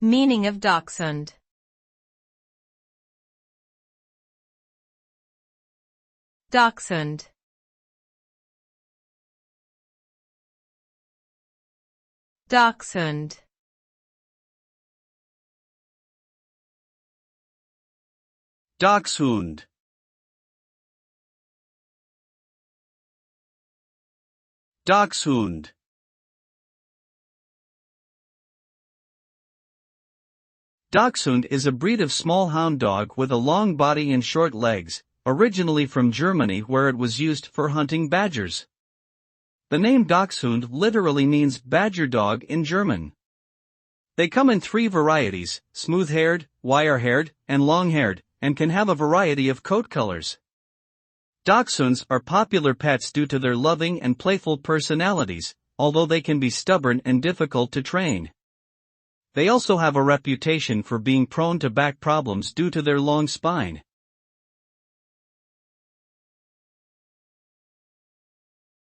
Meaning of dachshund. Dachshund. Dachshund. Dachshund. Dachshund. Dachshund is a breed of small hound dog with a long body and short legs, originally from Germany where it was used for hunting badgers. The name Dachshund literally means badger dog in German. They come in 3 varieties, smooth-haired, wire-haired, and long-haired, and can have a variety of coat colors. Dachshunds are popular pets due to their loving and playful personalities, although they can be stubborn and difficult to train. They also have a reputation for being prone to back problems due to their long spine.